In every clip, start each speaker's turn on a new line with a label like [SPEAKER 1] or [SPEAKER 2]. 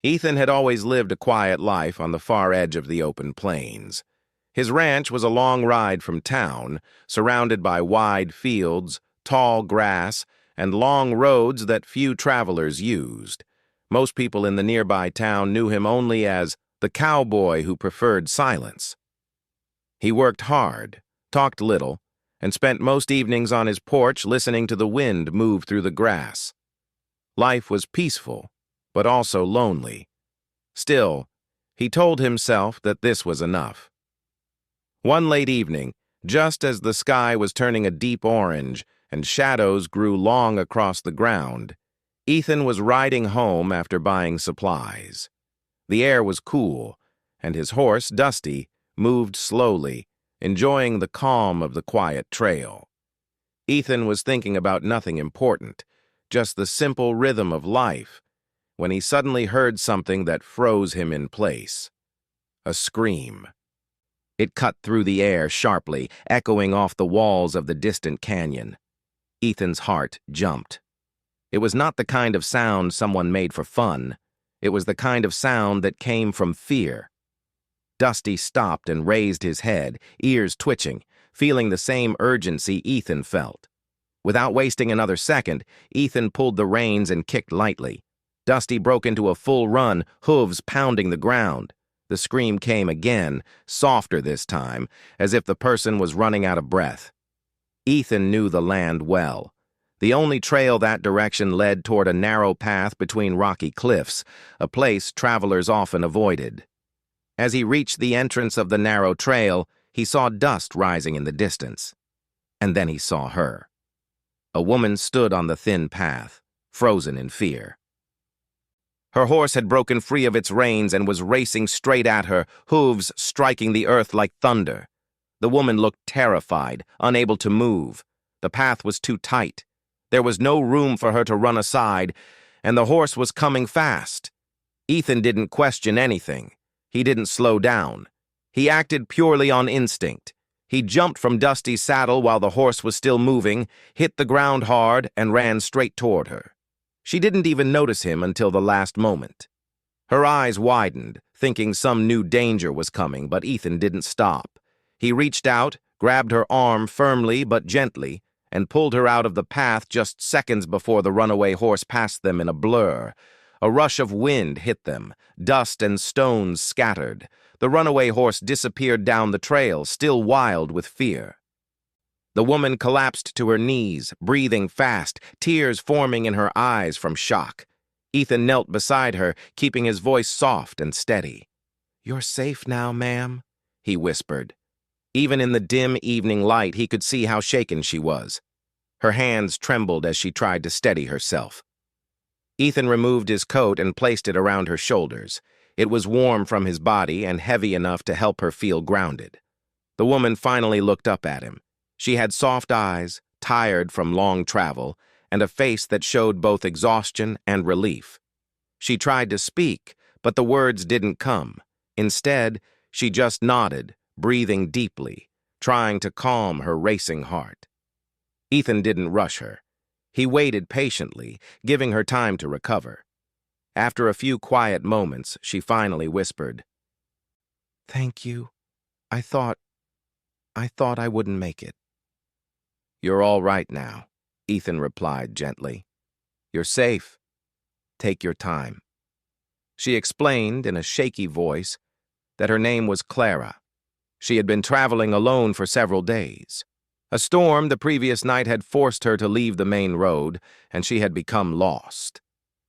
[SPEAKER 1] Ethan had always lived a quiet life on the far edge of the open plains. His ranch was a long ride from town, surrounded by wide fields, tall grass, and long roads that few travelers used. Most people in the nearby town knew him only as the cowboy who preferred silence. He worked hard, talked little, and spent most evenings on his porch listening to the wind move through the grass. Life was peaceful, but also lonely. Still, he told himself that this was enough. One late evening, just as the sky was turning a deep orange and shadows grew long across the ground, Ethan was riding home after buying supplies. The air was cool, and his horse, Dusty, moved slowly, enjoying the calm of the quiet trail. Ethan was thinking about nothing important, just the simple rhythm of life, when he suddenly heard something that froze him in place. A scream. It cut through the air sharply, echoing off the walls of the distant canyon. Ethan's heart jumped. It was not the kind of sound someone made for fun. It was the kind of sound that came from fear. Dusty stopped and raised his head, ears twitching, feeling the same urgency Ethan felt. Without wasting another second, Ethan pulled the reins and kicked lightly. Dusty broke into a full run, hooves pounding the ground. The scream came again, softer this time, as if the person was running out of breath. Ethan knew the land well. The only trail that direction led toward a narrow path between rocky cliffs, a place travelers often avoided. As he reached the entrance of the narrow trail, he saw dust rising in the distance. And then he saw her. A woman stood on the thin path, frozen in fear. Her horse had broken free of its reins and was racing straight at her, hooves striking the earth like thunder. The woman looked terrified, unable to move. The path was too tight. There was no room for her to run aside, and the horse was coming fast. Ethan didn't question anything. He didn't slow down. He acted purely on instinct. He jumped from Dusty's saddle while the horse was still moving, hit the ground hard, and ran straight toward her. She didn't even notice him until the last moment. Her eyes widened, thinking some new danger was coming, but Ethan didn't stop. He reached out, grabbed her arm firmly but gently, and pulled her out of the path just seconds before the runaway horse passed them in a blur. A rush of wind hit them, dust and stones scattered. The runaway horse disappeared down the trail, still wild with fear. The woman collapsed to her knees, breathing fast, tears forming in her eyes from shock. Ethan knelt beside her, keeping his voice soft and steady. "You're safe now, ma'am," he whispered. Even in the dim evening light, he could see how shaken she was. Her hands trembled as she tried to steady herself. Ethan removed his coat and placed it around her shoulders. It was warm from his body and heavy enough to help her feel grounded. The woman finally looked up at him. She had soft eyes, tired from long travel, and a face that showed both exhaustion and relief. She tried to speak, but the words didn't come. Instead, she just nodded, breathing deeply, trying to calm her racing heart. Ethan didn't rush her. He waited patiently, giving her time to recover. After a few quiet moments, she finally whispered, "Thank you. I thought I wouldn't make it." "You're all right now," Ethan replied gently. "You're safe. Take your time." She explained in a shaky voice that her name was Clara. She had been traveling alone for several days. A storm the previous night had forced her to leave the main road, and she had become lost.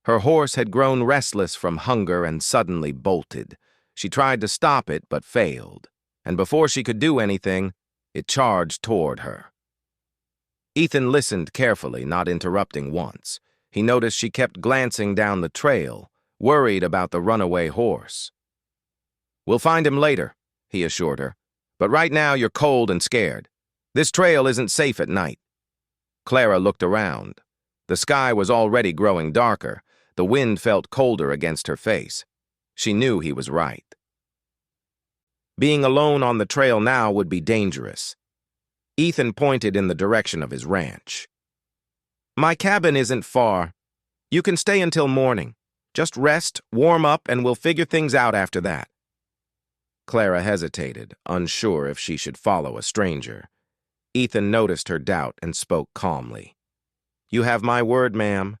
[SPEAKER 1] Her horse had grown restless from hunger and suddenly bolted. She tried to stop it but failed, and before she could do anything, it charged toward her. Ethan listened carefully, not interrupting once. He noticed she kept glancing down the trail, worried about the runaway horse. "We'll find him later," he assured her. "But right now you're cold and scared. This trail isn't safe at night." Clara looked around. The sky was already growing darker. The wind felt colder against her face. She knew he was right. Being alone on the trail now would be dangerous. Ethan pointed in the direction of his ranch. "My cabin isn't far. You can stay until morning. Just rest, warm up, and we'll figure things out after that. Clara hesitated, unsure if she should follow a stranger. Ethan noticed her doubt and spoke calmly. "You have my word, ma'am.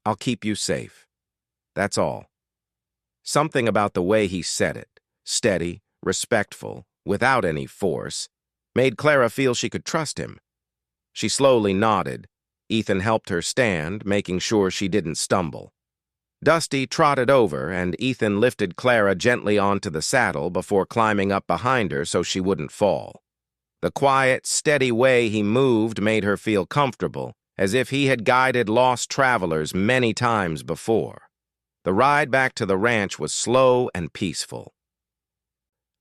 [SPEAKER 1] I'll keep you safe. That's all." Something about the way he said it, steady, respectful, without any force, made Clara feel she could trust him. She slowly nodded. Ethan helped her stand, making sure she didn't stumble. Dusty trotted over, and Ethan lifted Clara gently onto the saddle before climbing up behind her so she wouldn't fall. The quiet, steady way he moved made her feel comfortable, as if he had guided lost travelers many times before. The ride back to the ranch was slow and peaceful.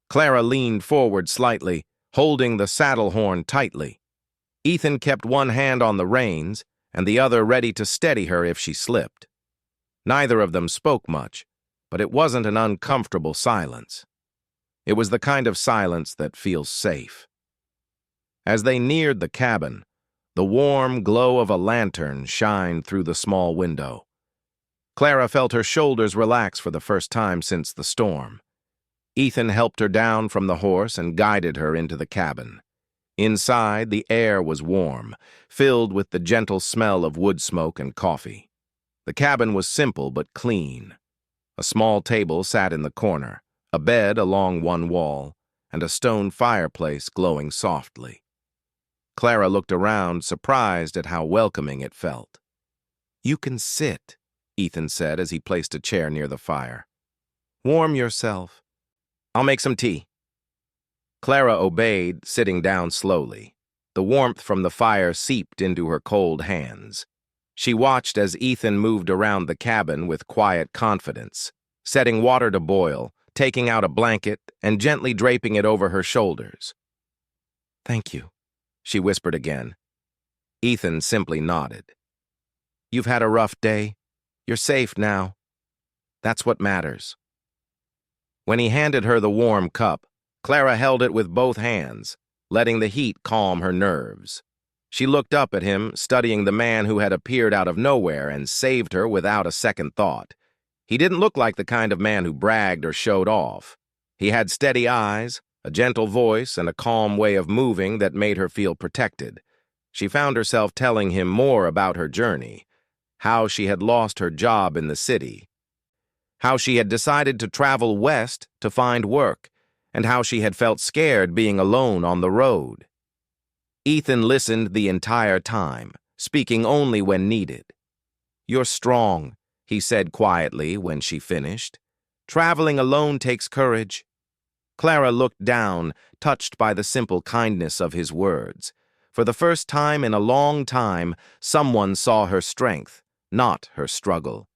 [SPEAKER 1] Clara leaned forward slightly, holding the saddle horn tightly. Ethan kept one hand on the reins, and the other ready to steady her if she slipped. Neither of them spoke much, but it wasn't an uncomfortable silence. It was the kind of silence that feels safe. As they neared the cabin, the warm glow of a lantern shined through the small window. Clara felt her shoulders relax for the first time since the storm. Ethan helped her down from the horse and guided her into the cabin. Inside, the air was warm, filled with the gentle smell of wood smoke and coffee. The cabin was simple but clean. A small table sat in the corner, a bed along one wall, and a stone fireplace glowing softly. Clara looked around, surprised at how welcoming it felt. "You can sit," Ethan said as he placed a chair near the fire. "Warm yourself. I'll make some tea." Clara obeyed, sitting down slowly. The warmth from the fire seeped into her cold hands. She watched as Ethan moved around the cabin with quiet confidence, setting water to boil, taking out a blanket, and gently draping it over her shoulders. "Thank you," she whispered again. Ethan simply nodded. "You've had a rough day. You're safe now. That's what matters." When he handed her the warm cup, Clara held it with both hands, letting the heat calm her nerves. She looked up at him, studying the man who had appeared out of nowhere and saved her without a second thought. He didn't look like the kind of man who bragged or showed off. He had steady eyes, a gentle voice, and a calm way of moving that made her feel protected. She found herself telling him more about her journey, how she had lost her job in the city, how she had decided to travel west to find work, and how she had felt scared being alone on the road. Ethan listened the entire time, speaking only when needed. "You're strong," he said quietly when she finished. "Traveling alone takes courage." Clara looked down, touched by the simple kindness of his words. For the first time in a long time, someone saw her strength, not her struggle.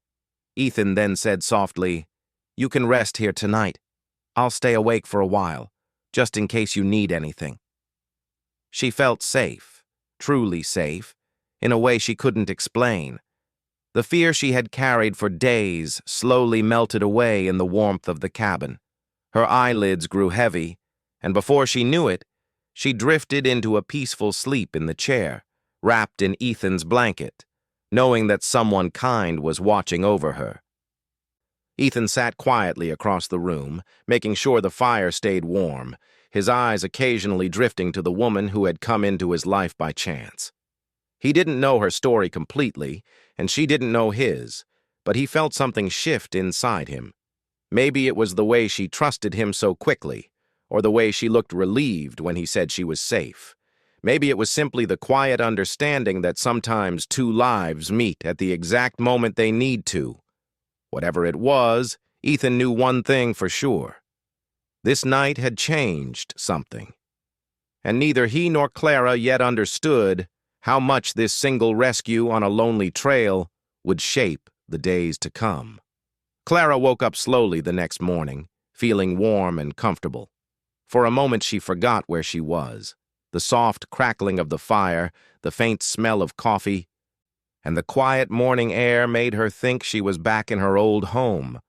[SPEAKER 1] Ethan then said softly, "You can rest here tonight. I'll stay awake for a while, just in case you need anything." She felt safe, truly safe, in a way she couldn't explain. The fear she had carried for days slowly melted away in the warmth of the cabin. Her eyelids grew heavy, and before she knew it, she drifted into a peaceful sleep in the chair, wrapped in Ethan's blanket, knowing that someone kind was watching over her. Ethan sat quietly across the room, making sure the fire stayed warm, his eyes occasionally drifting to the woman who had come into his life by chance. He didn't know her story completely, and she didn't know his, but he felt something shift inside him. Maybe it was the way she trusted him so quickly, or the way she looked relieved when he said she was safe. Maybe it was simply the quiet understanding that sometimes two lives meet at the exact moment they need to. Whatever it was, Ethan knew one thing for sure. This night had changed something. And neither he nor Clara yet understood how much this single rescue on a lonely trail would shape the days to come. Clara woke up slowly the next morning, feeling warm and comfortable. For a moment she forgot where she was. The soft crackling of the fire, the faint smell of coffee, and the quiet morning air made her think she was back in her old home.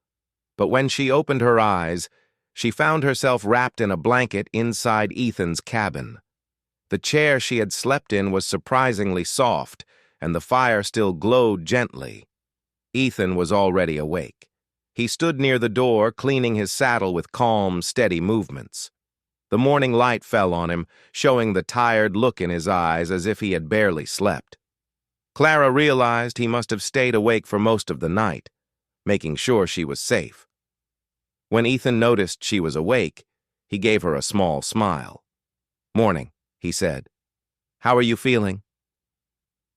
[SPEAKER 1] But when she opened her eyes, she found herself wrapped in a blanket inside Ethan's cabin. The chair she had slept in was surprisingly soft, and the fire still glowed gently. Ethan was already awake. He stood near the door, cleaning his saddle with calm, steady movements. The morning light fell on him, showing the tired look in his eyes as if he had barely slept. Clara realized he must have stayed awake for most of the night, making sure she was safe. When Ethan noticed she was awake, he gave her a small smile. "Morning," he said. "How are you feeling?"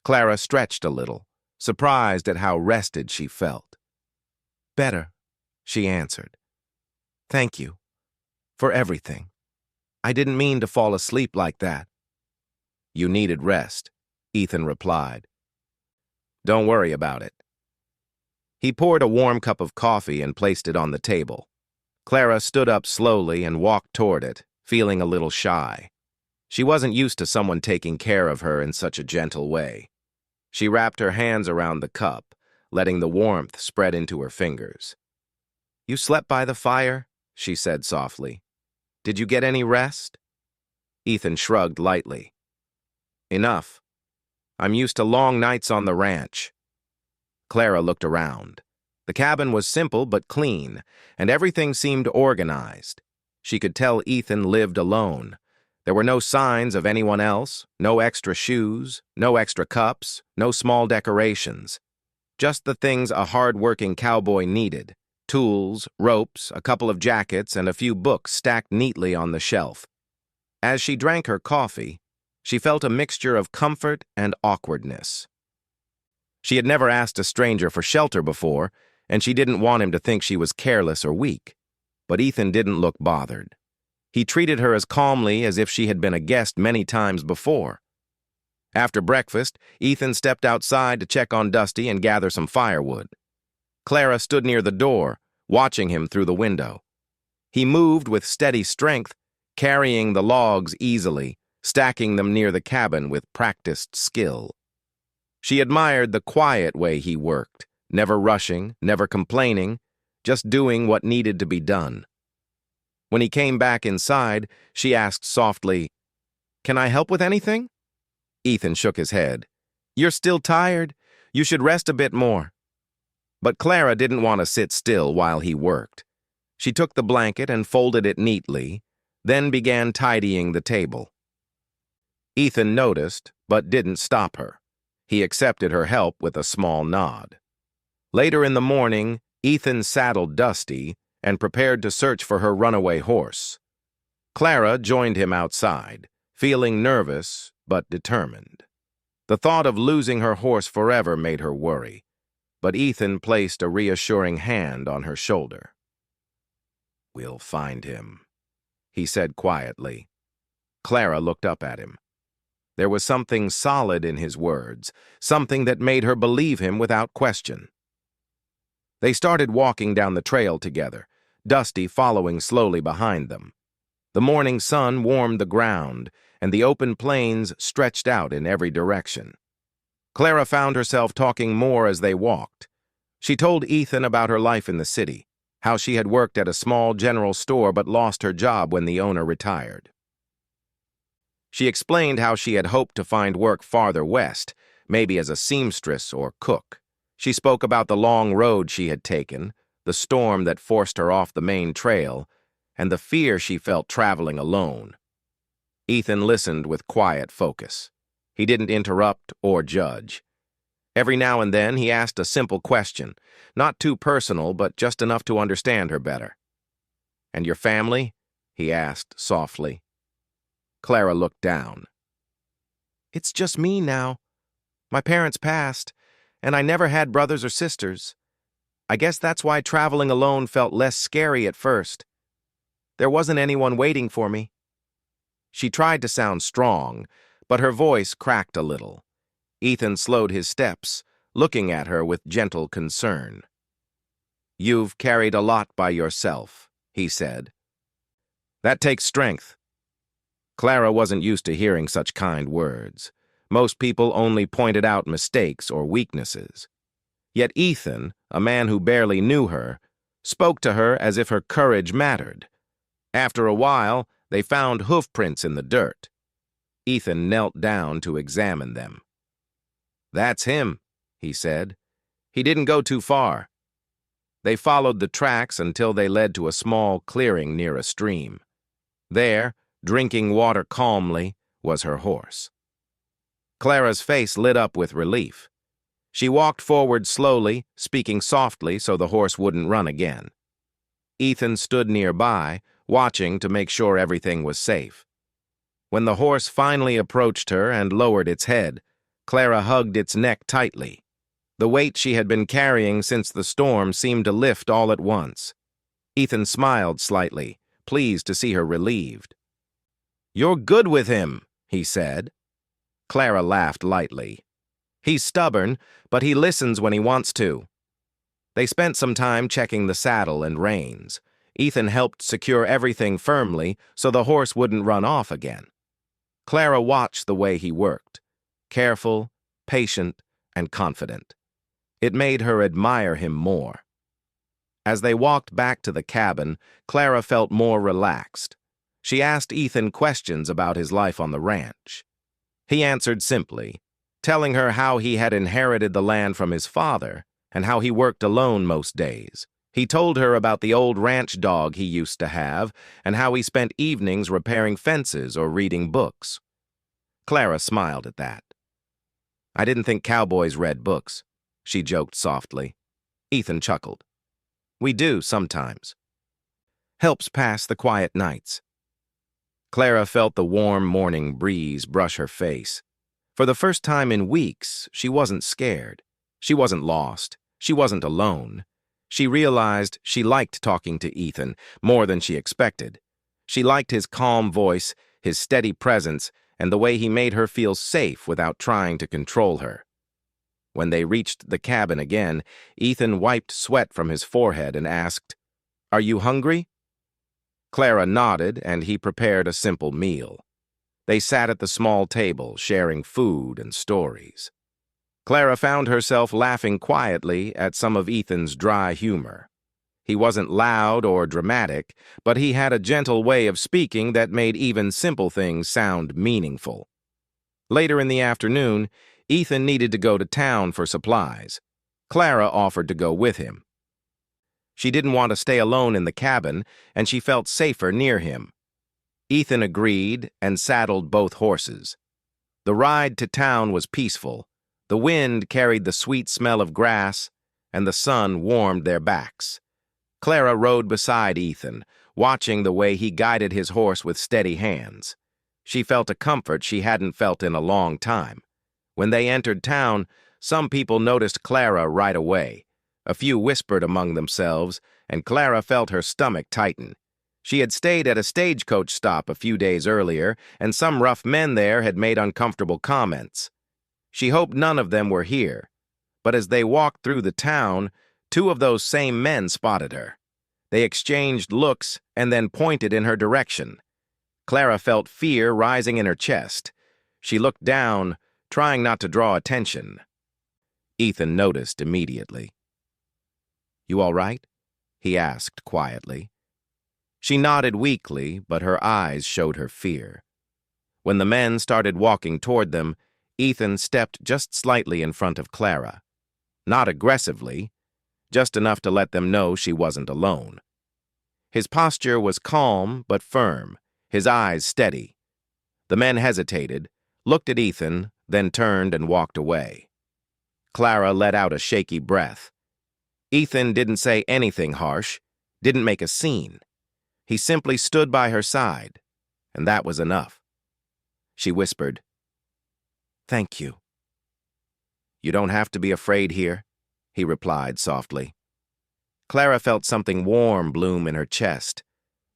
[SPEAKER 1] Clara stretched a little, surprised at how rested she felt. "Better," she answered. "Thank you. For everything. I didn't mean to fall asleep like that." "You needed rest," Ethan replied. "Don't worry about it." He poured a warm cup of coffee and placed it on the table. Clara stood up slowly and walked toward it, feeling a little shy. She wasn't used to someone taking care of her in such a gentle way. She wrapped her hands around the cup, letting the warmth spread into her fingers. "You slept by the fire?" she said softly. "Did you get any rest?" Ethan shrugged lightly. "Enough. I'm used to long nights on the ranch." Clara looked around. The cabin was simple but clean, and everything seemed organized. She could tell Ethan lived alone. There were no signs of anyone else, no extra shoes, no extra cups, no small decorations. Just the things a hard-working cowboy needed: tools, ropes, a couple of jackets, and a few books stacked neatly on the shelf. As she drank her coffee, she felt a mixture of comfort and awkwardness. She had never asked a stranger for shelter before, and she didn't want him to think she was careless or weak. But Ethan didn't look bothered. He treated her as calmly as if she had been a guest many times before. After breakfast, Ethan stepped outside to check on Dusty and gather some firewood. Clara stood near the door, watching him through the window. He moved with steady strength, carrying the logs easily, stacking them near the cabin with practiced skill. She admired the quiet way he worked, never rushing, never complaining, just doing what needed to be done. When he came back inside, she asked softly, "Can I help with anything?" Ethan shook his head. "You're still tired. You should rest a bit more." But Clara didn't want to sit still while he worked. She took the blanket and folded it neatly, then began tidying the table. Ethan noticed, but didn't stop her. He accepted her help with a small nod. Later in the morning, Ethan saddled Dusty and prepared to search for her runaway horse. Clara joined him outside, feeling nervous but determined. The thought of losing her horse forever made her worry, but Ethan placed a reassuring hand on her shoulder. "We'll find him," he said quietly. Clara looked up at him. There was something solid in his words, something that made her believe him without question. They started walking down the trail together, Dusty following slowly behind them. The morning sun warmed the ground, and the open plains stretched out in every direction. Clara found herself talking more as they walked. She told Ethan about her life in the city, how she had worked at a small general store but lost her job when the owner retired. She explained how she had hoped to find work farther west, maybe as a seamstress or cook. She spoke about the long road she had taken, the storm that forced her off the main trail, and the fear she felt traveling alone. Ethan listened with quiet focus. He didn't interrupt or judge. Every now and then he asked a simple question, not too personal, but just enough to understand her better. "And your family?" he asked softly. Clara looked down. "It's just me now. My parents passed, and I never had brothers or sisters. I guess that's why traveling alone felt less scary at first. There wasn't anyone waiting for me." She tried to sound strong, but her voice cracked a little. Ethan slowed his steps, looking at her with gentle concern. "You've carried a lot by yourself," he said. "That takes strength." Clara wasn't used to hearing such kind words. Most people only pointed out mistakes or weaknesses. Yet Ethan, a man who barely knew her, spoke to her as if her courage mattered. After a while, they found hoofprints in the dirt. Ethan knelt down to examine them. "That's him," he said. He didn't go too far. They followed the tracks until they led to a small clearing near a stream. There, drinking water calmly, was her horse. Clara's face lit up with relief. She walked forward slowly, speaking softly so the horse wouldn't run again. Ethan stood nearby, watching to make sure everything was safe. When the horse finally approached her and lowered its head, Clara hugged its neck tightly. The weight she had been carrying since the storm seemed to lift all at once. Ethan smiled slightly, pleased to see her relieved. "You're good with him," he said. Clara laughed lightly. "He's stubborn, but he listens when he wants to." They spent some time checking the saddle and reins. Ethan helped secure everything firmly so the horse wouldn't run off again. Clara watched the way he worked, careful, patient, and confident. It made her admire him more. As they walked back to the cabin, Clara felt more relaxed. She asked Ethan questions about his life on the ranch. He answered simply, telling her how he had inherited the land from his father and how he worked alone most days. He told her about the old ranch dog he used to have and how he spent evenings repairing fences or reading books. Clara smiled at that. "I didn't think cowboys read books," she joked softly. Ethan chuckled. "We do sometimes. Helps pass the quiet nights." Clara felt the warm morning breeze brush her face. For the first time in weeks, she wasn't scared. She wasn't lost. She wasn't alone. She realized she liked talking to Ethan more than she expected. She liked his calm voice, his steady presence, and the way he made her feel safe without trying to control her. When they reached the cabin again, Ethan wiped sweat from his forehead and asked, "Are you hungry?" Clara nodded, and he prepared a simple meal. They sat at the small table, sharing food and stories. Clara found herself laughing quietly at some of Ethan's dry humor. He wasn't loud or dramatic, but he had a gentle way of speaking that made even simple things sound meaningful. Later in the afternoon, Ethan needed to go to town for supplies. Clara offered to go with him. She didn't want to stay alone in the cabin, and she felt safer near him. Ethan agreed and saddled both horses. The ride to town was peaceful. The wind carried the sweet smell of grass, and the sun warmed their backs. Clara rode beside Ethan, watching the way he guided his horse with steady hands. She felt a comfort she hadn't felt in a long time. When they entered town, some people noticed Clara right away. A few whispered among themselves, and Clara felt her stomach tighten. She had stayed at a stagecoach stop a few days earlier, and some rough men there had made uncomfortable comments. She hoped none of them were here, but as they walked through the town, two of those same men spotted her. They exchanged looks and then pointed in her direction. Clara felt fear rising in her chest. She looked down, trying not to draw attention. Ethan noticed immediately. "You all right?" he asked quietly. She nodded weakly, but her eyes showed her fear. When the men started walking toward them, Ethan stepped just slightly in front of Clara. Not aggressively, just enough to let them know she wasn't alone. His posture was calm but firm, his eyes steady. The men hesitated, looked at Ethan, then turned and walked away. Clara let out a shaky breath. Ethan didn't say anything harsh, didn't make a scene. He simply stood by her side, and that was enough. She whispered, "Thank you." "You don't have to be afraid here," he replied softly. Clara felt something warm bloom in her chest.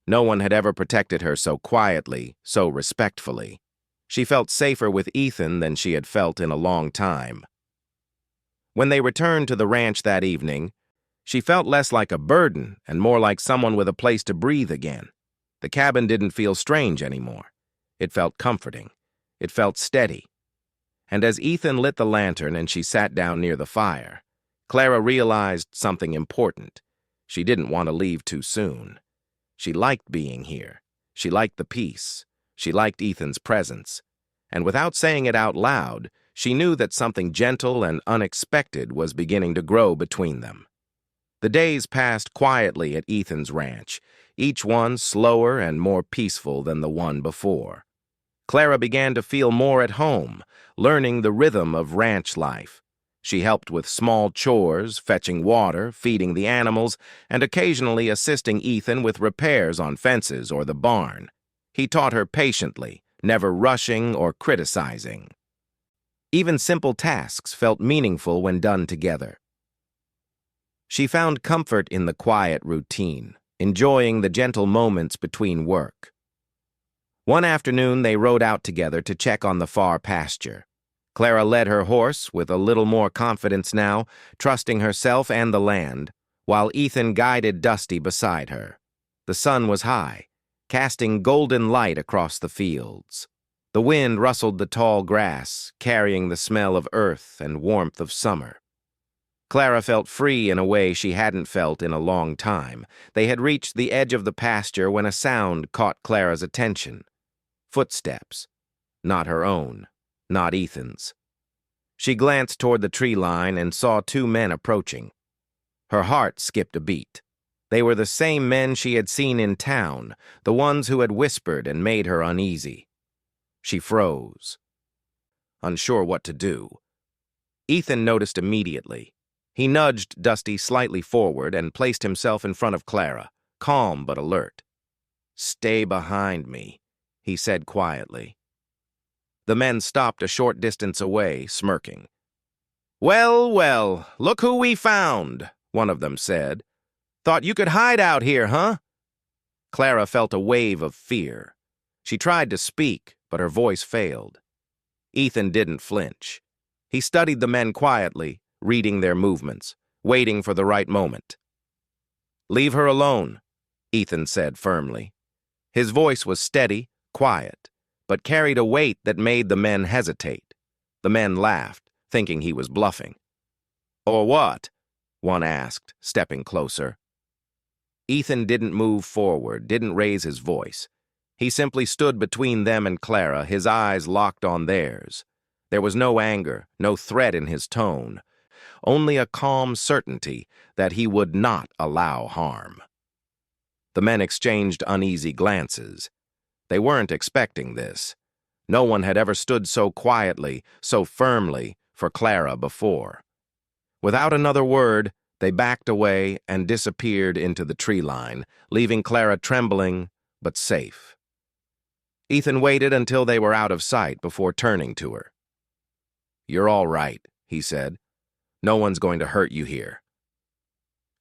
[SPEAKER 1] No one had ever protected her so quietly, so respectfully. She felt safer with Ethan than she had felt in a long time. When they returned to the ranch that evening, she felt less like a burden and more like someone with a place to breathe again. The cabin didn't feel strange anymore. It felt comforting. It felt steady. And as Ethan lit the lantern and she sat down near the fire, Clara realized something important. She didn't want to leave too soon. She liked being here. She liked the peace. She liked Ethan's presence. And without saying it out loud, She knew that something gentle and unexpected was beginning to grow between them. The days passed quietly at Ethan's ranch, each one slower and more peaceful than the one before. Clara began to feel more at home, learning the rhythm of ranch life. She helped with small chores, fetching water, feeding the animals, and occasionally assisting Ethan with repairs on fences or the barn. He taught her patiently, never rushing or criticizing. Even simple tasks felt meaningful when done together. She found comfort in the quiet routine, enjoying the gentle moments between work. One afternoon, they rode out together to check on the far pasture. Clara led her horse with a little more confidence now, trusting herself and the land, while Ethan guided Dusty beside her. The sun was high, casting golden light across the fields. The wind rustled the tall grass, carrying the smell of earth and warmth of summer. Clara felt free in a way she hadn't felt in a long time. They had reached the edge of the pasture when a sound caught Clara's attention. Footsteps. Not her own. Not Ethan's. She glanced toward the tree line and saw two men approaching. Her heart skipped a beat. They were the same men she had seen in town, the ones who had whispered and made her uneasy. She froze, unsure what to do. Ethan noticed immediately. He nudged Dusty slightly forward and placed himself in front of Clara, calm but alert. "Stay behind me," he said quietly. The men stopped a short distance away, smirking. "Well, well, look who we found," one of them said. "Thought you could hide out here, huh?" Clara felt a wave of fear. She tried to speak, but her voice failed. Ethan didn't flinch. He studied the men quietly, reading their movements, waiting for the right moment. "Leave her alone," Ethan said firmly. His voice was steady, quiet, but carried a weight that made the men hesitate. The men laughed, thinking he was bluffing. "Or what?" one asked, stepping closer. Ethan didn't move forward, didn't raise his voice. He simply stood between them and Clara, his eyes locked on theirs. There was no anger, no threat in his tone, only a calm certainty that he would not allow harm. The men exchanged uneasy glances. They weren't expecting this. No one had ever stood so quietly, so firmly, for Clara before. Without another word, they backed away and disappeared into the tree line, leaving Clara trembling but safe. Ethan waited until they were out of sight before turning to her. "You're all right," he said. "No one's going to hurt you here."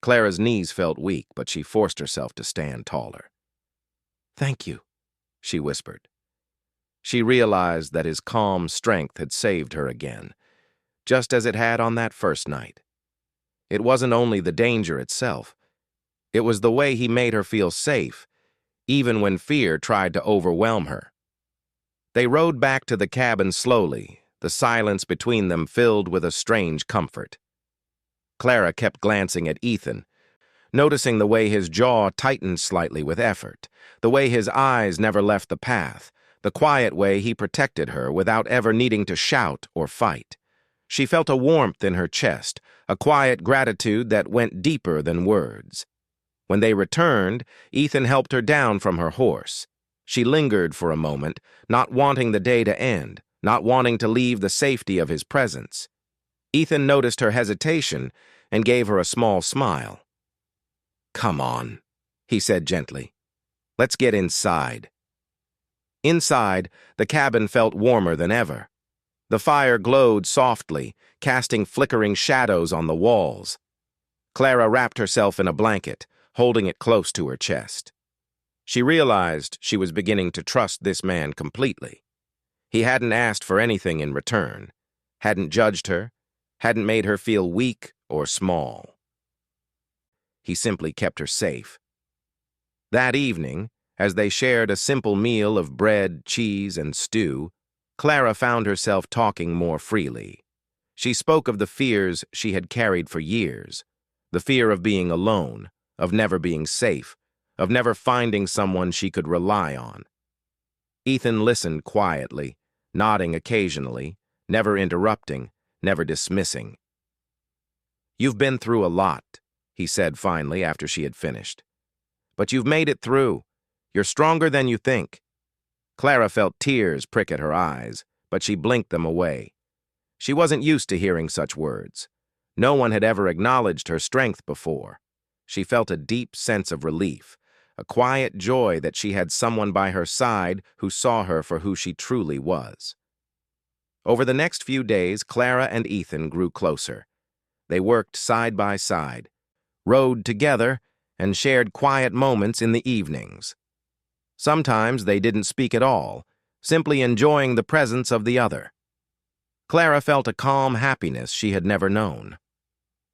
[SPEAKER 1] Clara's knees felt weak, but she forced herself to stand taller. "Thank you," she whispered. She realized that his calm strength had saved her again, just as it had on that first night. It wasn't only the danger itself. It was the way he made her feel safe, even when fear tried to overwhelm her. They rode back to the cabin slowly, the silence between them filled with a strange comfort. Clara kept glancing at Ethan, noticing the way his jaw tightened slightly with effort, the way his eyes never left the path, the quiet way he protected her without ever needing to shout or fight. She felt a warmth in her chest, a quiet gratitude that went deeper than words. When they returned, Ethan helped her down from her horse. She lingered for a moment, not wanting the day to end, not wanting to leave the safety of his presence. Ethan noticed her hesitation and gave her a small smile. "Come on," he said gently. "Let's get inside." Inside, the cabin felt warmer than ever. The fire glowed softly, casting flickering shadows on the walls. Clara wrapped herself in a blanket, holding it close to her chest. She realized she was beginning to trust this man completely. He hadn't asked for anything in return, hadn't judged her, hadn't made her feel weak or small. He simply kept her safe. That evening, as they shared a simple meal of bread, cheese, and stew, Clara found herself talking more freely. She spoke of the fears she had carried for years, the fear of being alone, of never being safe, of never finding someone she could rely on. Ethan listened quietly, nodding occasionally, never interrupting, never dismissing. "You've been through a lot," he said finally after she had finished. "But you've made it through. You're stronger than you think." Clara felt tears prick at her eyes, but she blinked them away. She wasn't used to hearing such words. No one had ever acknowledged her strength before. She felt a deep sense of relief, a quiet joy that she had someone by her side who saw her for who she truly was. Over the next few days, Clara and Ethan grew closer. They worked side by side, rode together, and shared quiet moments in the evenings. Sometimes they didn't speak at all, simply enjoying the presence of the other. Clara felt a calm happiness she had never known.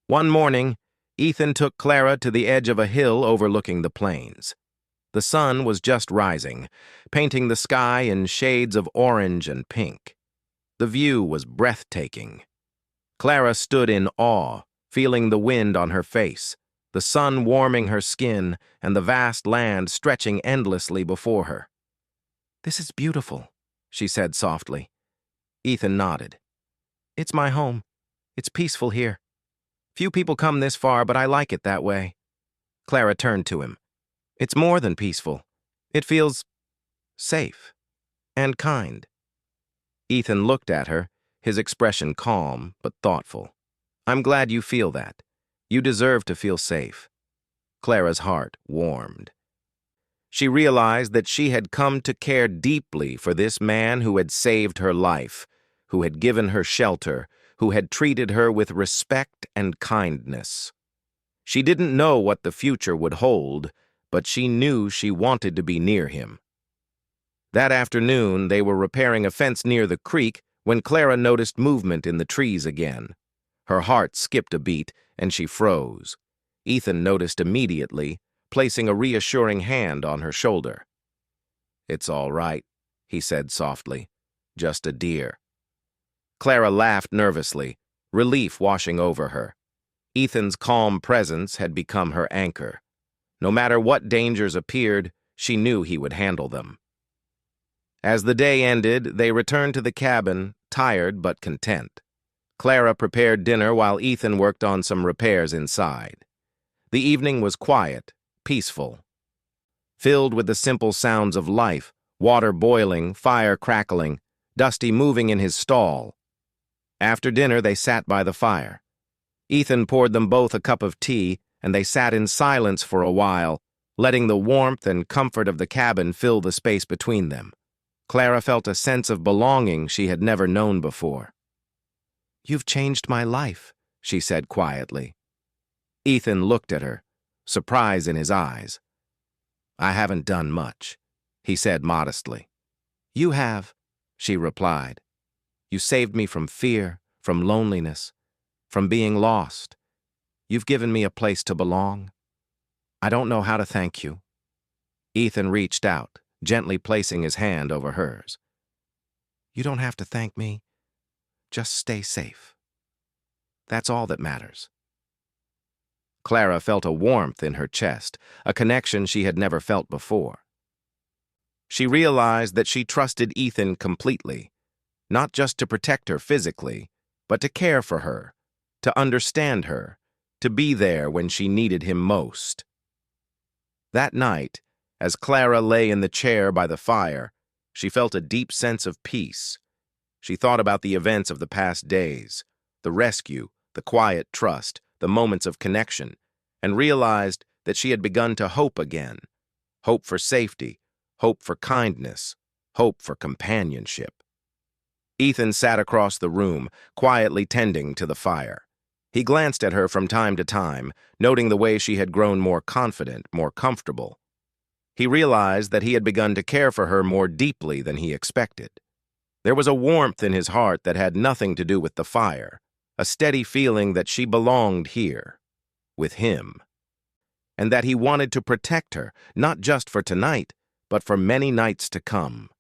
[SPEAKER 1] One morning, Ethan took Clara to the edge of a hill overlooking the plains. The sun was just rising, painting the sky in shades of orange and pink. The view was breathtaking. Clara stood in awe, feeling the wind on her face, the sun warming her skin, and the vast land stretching endlessly before her. "This is beautiful," she said softly. Ethan nodded. "It's my home. It's peaceful here. Few people come this far, but I like it that way." Clara turned to him. "It's more than peaceful. It feels safe and kind." Ethan looked at her, his expression calm but thoughtful. "I'm glad you feel that. You deserve to feel safe." Clara's heart warmed. She realized that she had come to care deeply for this man who had saved her life, who had given her shelter, who had treated her with respect and kindness. She didn't know what the future would hold, but she knew she wanted to be near him. That afternoon, they were repairing a fence near the creek when Clara noticed movement in the trees again. Her heart skipped a beat, and she froze. Ethan noticed immediately, placing a reassuring hand on her shoulder. "It's all right," he said softly. "Just a deer." Clara laughed nervously, relief washing over her. Ethan's calm presence had become her anchor. No matter what dangers appeared, she knew he would handle them. As the day ended, they returned to the cabin, tired but content. Clara prepared dinner while Ethan worked on some repairs inside. The evening was quiet, peaceful, filled with the simple sounds of life: water boiling, fire crackling, Dusty moving in his stall. After dinner, they sat by the fire. Ethan poured them both a cup of tea, and they sat in silence for a while, letting the warmth and comfort of the cabin fill the space between them. Clara felt a sense of belonging she had never known before. "You've changed my life," she said quietly. Ethan looked at her, surprise in his eyes. "I haven't done much," he said modestly. "You have," she replied. "You saved me from fear, from loneliness, from being lost. You've given me a place to belong. I don't know how to thank you." Ethan reached out, gently placing his hand over hers. "You don't have to thank me. Just stay safe. That's all that matters." Clara felt a warmth in her chest, a connection she had never felt before. She realized that she trusted Ethan completely, not just to protect her physically, but to care for her, to understand her, to be there when she needed him most. That night, as Clara lay in the chair by the fire, she felt a deep sense of peace. She thought about the events of the past days, the rescue, the quiet trust, the moments of connection, and realized that she had begun to hope again. Hope for safety, hope for kindness, hope for companionship. Ethan sat across the room, quietly tending to the fire. He glanced at her from time to time, noting the way she had grown more confident, more comfortable. He realized that he had begun to care for her more deeply than he expected. There was a warmth in his heart that had nothing to do with the fire, a steady feeling that she belonged here, with him, and that he wanted to protect her, not just for tonight, but for many nights to come.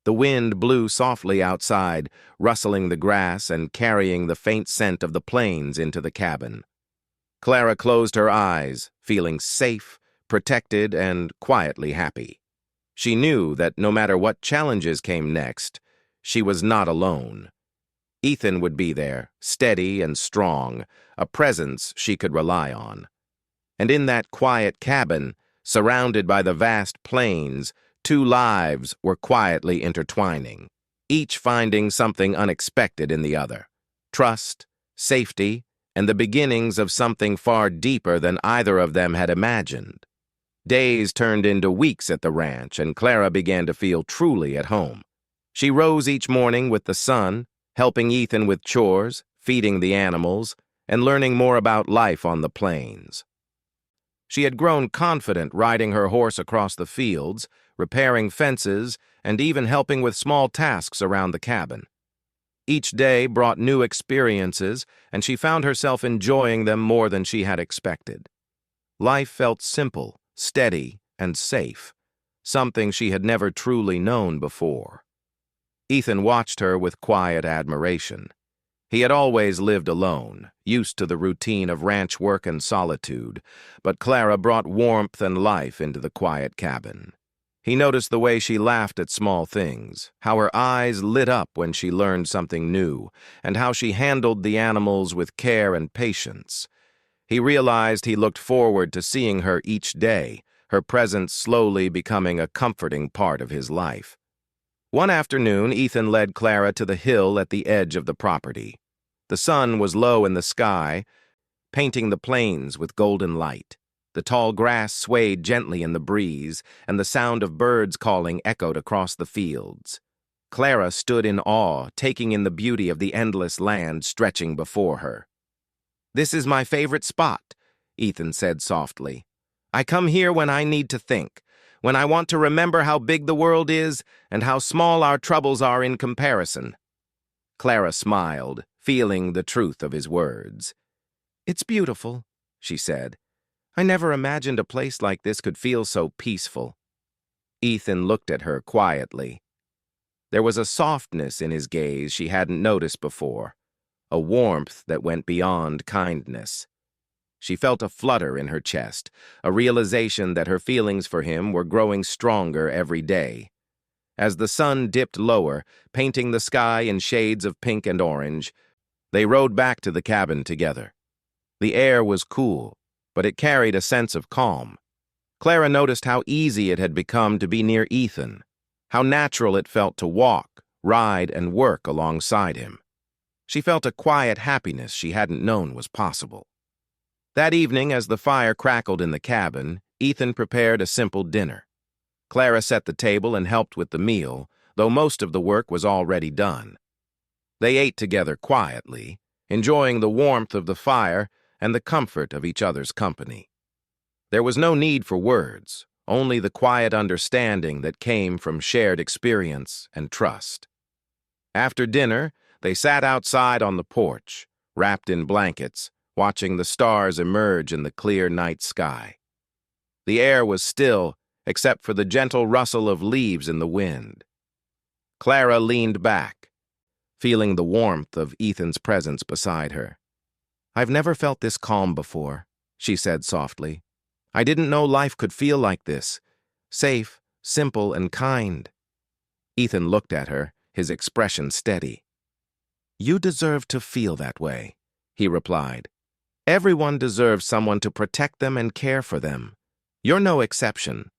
[SPEAKER 1] The wind blew softly outside, rustling the grass and carrying the faint scent of the plains into the cabin. Clara closed her eyes, feeling safe, protected, and quietly happy. She knew that no matter what challenges came next, she was not alone. Ethan would be there, steady and strong, a presence she could rely on. And in that quiet cabin, surrounded by the vast plains, two lives were quietly intertwining, each finding something unexpected in the other: trust, safety, and the beginnings of something far deeper than either of them had imagined. Days turned into weeks at the ranch, and Clara began to feel truly at home. She rose each morning with the sun, helping Ethan with chores, feeding the animals, and learning more about life on the plains. She had grown confident riding her horse across the fields, repairing fences, and even helping with small tasks around the cabin. Each day brought new experiences, and she found herself enjoying them more than she had expected. Life felt simple, steady, and safe, something she had never truly known before. Ethan watched her with quiet admiration. He had always lived alone, used to the routine of ranch work and solitude, but Clara brought warmth and life into the quiet cabin. He noticed the way she laughed at small things, how her eyes lit up when she learned something new, and how she handled the animals with care and patience. He realized he looked forward to seeing her each day, her presence slowly becoming a comforting part of his life. One afternoon, Ethan led Clara to the hill at the edge of the property. The sun was low in the sky, painting the plains with golden light. The tall grass swayed gently in the breeze, and the sound of birds calling echoed across the fields. Clara stood in awe, taking in the beauty of the endless land stretching before her. "This is my favorite spot," Ethan said softly. "I come here when I need to think, when I want to remember how big the world is and how small our troubles are in comparison." Clara smiled, feeling the truth of his words. "It's beautiful," she said. "I never imagined a place like this could feel so peaceful." Ethan looked at her quietly. There was a softness in his gaze she hadn't noticed before, a warmth that went beyond kindness. She felt a flutter in her chest, a realization that her feelings for him were growing stronger every day. As the sun dipped lower, painting the sky in shades of pink and orange, they rode back to the cabin together. The air was cool, but it carried a sense of calm. Clara noticed how easy it had become to be near Ethan, how natural it felt to walk, ride, and work alongside him. She felt a quiet happiness she hadn't known was possible. That evening, as the fire crackled in the cabin, Ethan prepared a simple dinner. Clara set the table and helped with the meal, though most of the work was already done. They ate together quietly, enjoying the warmth of the fire and the comfort of each other's company. There was no need for words, only the quiet understanding that came from shared experience and trust. After dinner, they sat outside on the porch, wrapped in blankets, watching the stars emerge in the clear night sky. The air was still, except for the gentle rustle of leaves in the wind. Clara leaned back, feeling the warmth of Ethan's presence beside her. "I've never felt this calm before," she said softly. "I didn't know life could feel like this, safe, simple, and kind." Ethan looked at her, his expression steady. "You deserve to feel that way," he replied. "Everyone deserves someone to protect them and care for them. You're no exception."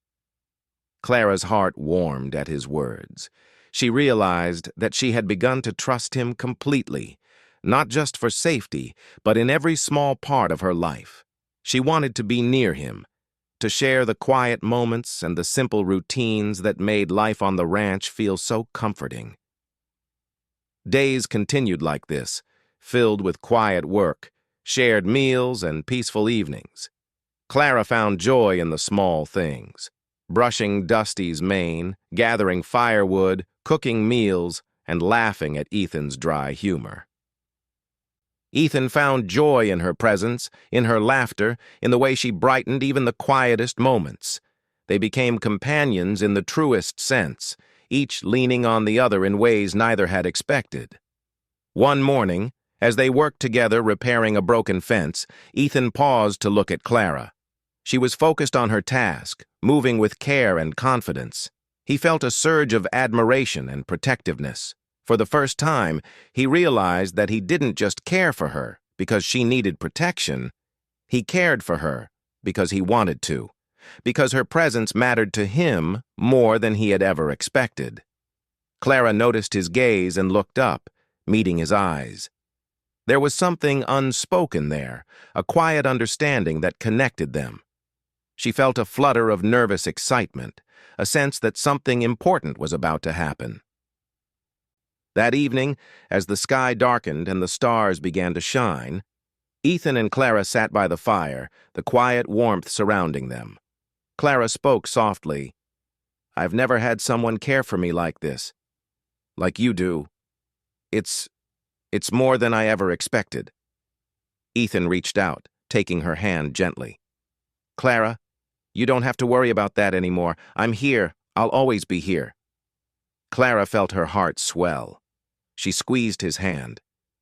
[SPEAKER 1] Clara's heart warmed at his words. She realized that she had begun to trust him completely, not just for safety, but in every small part of her life. She wanted to be near him, to share the quiet moments and the simple routines that made life on the ranch feel so comforting. Days continued like this, filled with quiet work, shared meals, and peaceful evenings. Clara found joy in the small things: brushing Dusty's mane, gathering firewood, cooking meals, and laughing at Ethan's dry humor. Ethan found joy in her presence, in her laughter, in the way she brightened even the quietest moments. They became companions in the truest sense, each leaning on the other in ways neither had expected. One morning, as they worked together repairing a broken fence, Ethan paused to look at Clara. She was focused on her task, moving with care and confidence. He felt a surge of admiration and protectiveness. For the first time, he realized that he didn't just care for her because she needed protection. He cared for her because he wanted to, because her presence mattered to him more than he had ever expected. Clara noticed his gaze and looked up, meeting his eyes. There was something unspoken there, a quiet understanding that connected them. She felt a flutter of nervous excitement, a sense that something important was about to happen. That evening, as the sky darkened and the stars began to shine, Ethan and Clara sat by the fire, the quiet warmth surrounding them. Clara spoke softly. "I've never had someone care for me like this. Like you do. It's more than I ever expected." Ethan reached out, taking her hand gently. "Clara, you don't have to worry about that anymore. I'm here. I'll always be here." Clara felt her heart swell. She squeezed his hand,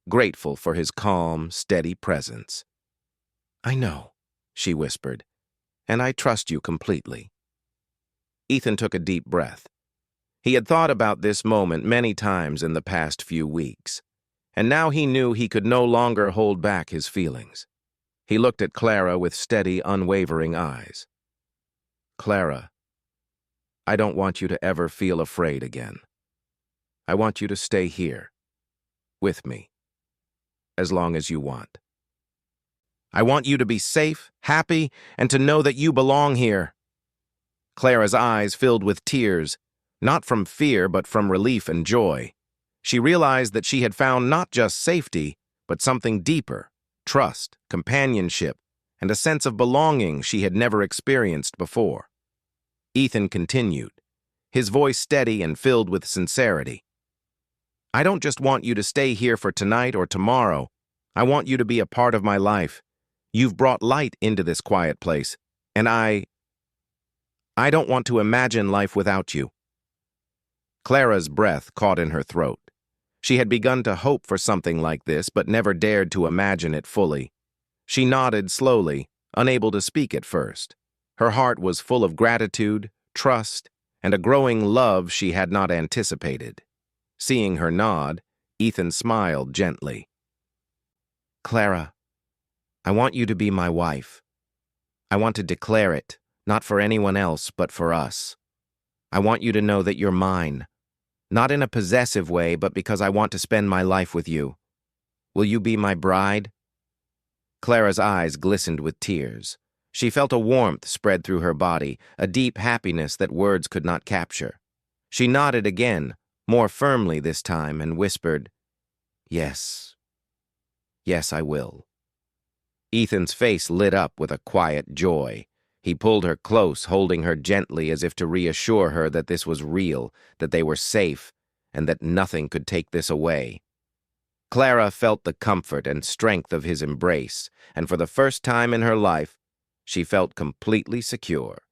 [SPEAKER 1] grateful for his calm, steady presence. "I know," she whispered, "and I trust you completely." Ethan took a deep breath. He had thought about this moment many times in the past few weeks, and now he knew he could no longer hold back his feelings. He looked at Clara with steady, unwavering eyes. "Clara, I don't want you to ever feel afraid again. I want you to stay here, with me, as long as you want. I want you to be safe, happy, and to know that you belong here." Clara's eyes filled with tears, not from fear but from relief and joy. She realized that she had found not just safety, but something deeper, trust, companionship, and a sense of belonging she had never experienced before. Ethan continued, his voice steady and filled with sincerity. "I don't just want you to stay here for tonight or tomorrow. I want you to be a part of my life. You've brought light into this quiet place, and I don't want to imagine life without you." Clara's breath caught in her throat. She had begun to hope for something like this, but never dared to imagine it fully. She nodded slowly, unable to speak at first. Her heart was full of gratitude, trust, and a growing love she had not anticipated. Seeing her nod, Ethan smiled gently. "Clara, I want you to be my wife. I want to declare it, not for anyone else, but for us. I want you to know that you're mine, not in a possessive way, but because I want to spend my life with you. Will you be my bride?" Clara's eyes glistened with tears. She felt a warmth spread through her body, a deep happiness that words could not capture. She nodded again, more firmly this time, and whispered, "Yes. Yes, I will." Ethan's face lit up with a quiet joy. He pulled her close, holding her gently as if to reassure her that this was real, that they were safe, and that nothing could take this away. Clara felt the comfort and strength of his embrace, and for the first time in her life, she felt completely secure.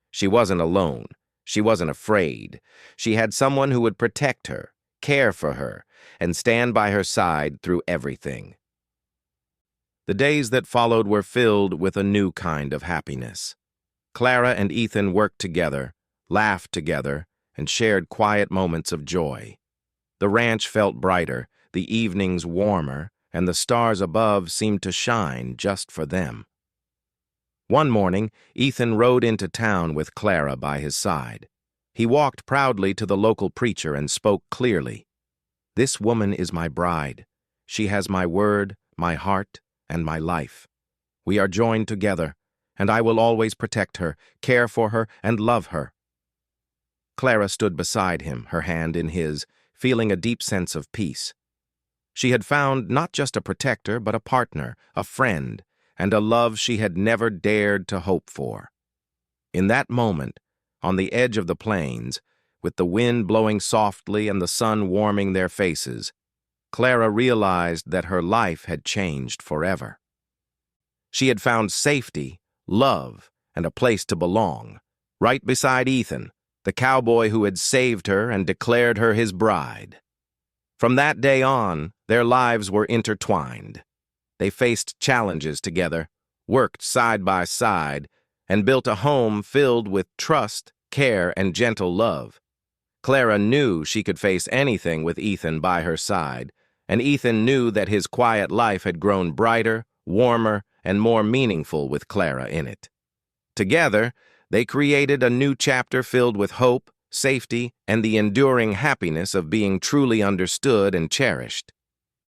[SPEAKER 1] She wasn't alone. She wasn't afraid. She had someone who would protect her, care for her, and stand by her side through everything. The days that followed were filled with a new kind of happiness. Clara and Ethan worked together, laughed together, and shared quiet moments of joy. The ranch felt brighter, the evenings warmer, and the stars above seemed to shine just for them. One morning, Ethan rode into town with Clara by his side. He walked proudly to the local preacher and spoke clearly. "This woman is my bride. She has my word, my heart, and my life. We are joined together, and I will always protect her, care for her, and love her." Clara stood beside him, her hand in his, feeling a deep sense of peace. She had found not just a protector, but a partner, a friend, and a love she had never dared to hope for. In that moment, on the edge of the plains, with the wind blowing softly and the sun warming their faces, Clara realized that her life had changed forever. She had found safety, love, and a place to belong, right beside Ethan, the cowboy who had saved her and declared her his bride. From that day on, their lives were intertwined. They faced challenges together, worked side by side, and built a home filled with trust, care, and gentle love. Clara knew she could face anything with Ethan by her side, and Ethan knew that his quiet life had grown brighter, warmer, and more meaningful with Clara in it. Together, they created a new chapter filled with hope, safety, and the enduring happiness of being truly understood and cherished.